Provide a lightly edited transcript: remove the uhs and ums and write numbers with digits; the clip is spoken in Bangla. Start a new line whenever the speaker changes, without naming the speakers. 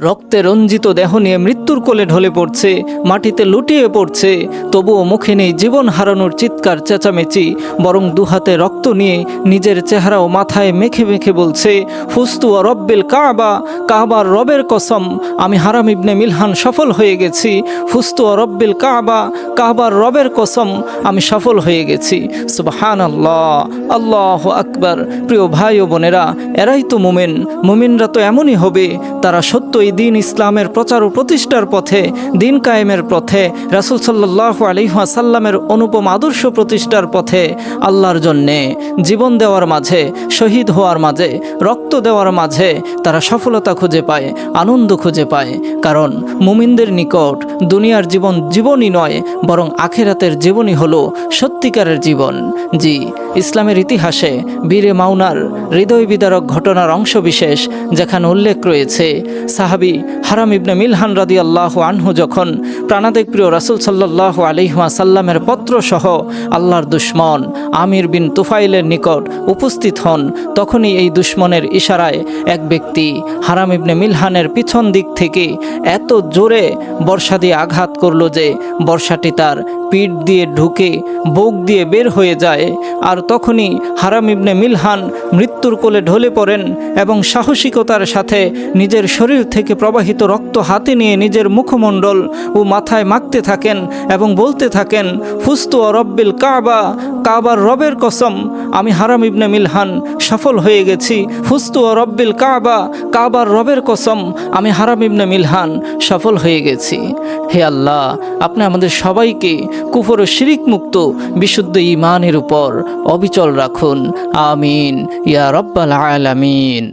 রক্তে রঞ্জিত দেহ নিয়ে মৃত্যুর কোলে ঢলে পড়ছে, মাটিতে লুটিয়ে পড়ছে, তবুও মুখে নেই জীবন হারানোর চিৎকার চেঁচামেচি, বরং দুহাতে রক্ত নিয়ে নিজের চেহারা ও মাথায় মেখে মেখে বলছে, ফুস্তু ও রব্বিল কাবা, কাবার রবের কসম আমি হারাম ইবনে মিলহান সফল হয়ে গেছি। ফুস্তু ও রব্বিল কাবা, কাবার রবের কসম আমি সফল হয়ে গেছি। সুবহানাল্লাহ, আল্লাহু আকবার। প্রিয় ভাই ও বোনেরা, এরাই তো মুমিন। মুমিনরা তো এমনই হবে, তারা সত্যই দিন ইসলামের প্রচার ও প্রতিষ্ঠার পথে, দিন কায়েমের পথে, রাসূল সাল্লাল্লাহু আলাইহি ওয়াসাল্লামের অনুপম আদর্শ প্রতিষ্ঠার পথে, আল্লাহর জন্যে জীবন দেওয়ার মাঝে, শহীদ হওয়ার মাঝে, রক্ত দেওয়ার মাঝে তারা সফলতা খুঁজে পায়, আনন্দ খুঁজে পায়। কারণ মুমিনদের নিকট দুনিয়ার জীবন জীবনই নয়, বরং আখিরাতের জীবনই হলো সত্যিকারের জীবন। জি, ইসলামের ইতিহাসে বীরে মাউনার হৃদয় বিদারক ঘটনার অংশবিশেষ যেখানে উল্লেখ রয়েছে, সাহাবী হারাম ইবনে মিলহান রাদিয়াল্লাহু আনহু যখন প্রাণাদেক প্রিয় রাসূল সাল্লাল্লাহু আলাইহি ওয়াসাল্লামের পত্রসহ আল্লাহর দুশমন আমির বিন তুফাইলের নিকট উপস্থিত হন, তখনই এই দুশমনের ইশারায় এক ব্যক্তি হারাম ইবনে মিলহানের পিছন দিক থেকে এত জোরে বর্ষা দিয়ে আঘাত করল যে বর্ষাটি তার পিঠ দিয়ে ঢুকে বুক দিয়ে বের হয়ে যায়। আর তখনই হারাম ইবনে মিলহান মৃত্যুর কোলে ঢলে পড়েন এবং সাহসিকতার সাথে নিজের শরীর থেকে প্রবাহিত রক্ত হাতে নিয়ে নিজের মুখমণ্ডল ও মাথায় মাখতে থাকেন এবং বলতে থাকেন, ফুস্তু ও রব্বিল কাবা, কাবার রবের কসম আমি হারাম ইবনে মিলহান সফল হয়ে গেছি। ফুস্তু ও রব্বিল কাবা, কাবার রবের কসম আমি হারাম ইবনে মিলহান সফল হয়ে গেছি। হে আল্লাহ, আপনি আমাদের সবাইকে কুফর ও শিরিক মুক্ত বিশুদ্ধ ঈমানের উপর অবিচল রাখুন। আমিন ইয়া রাব্বাল আলামিন।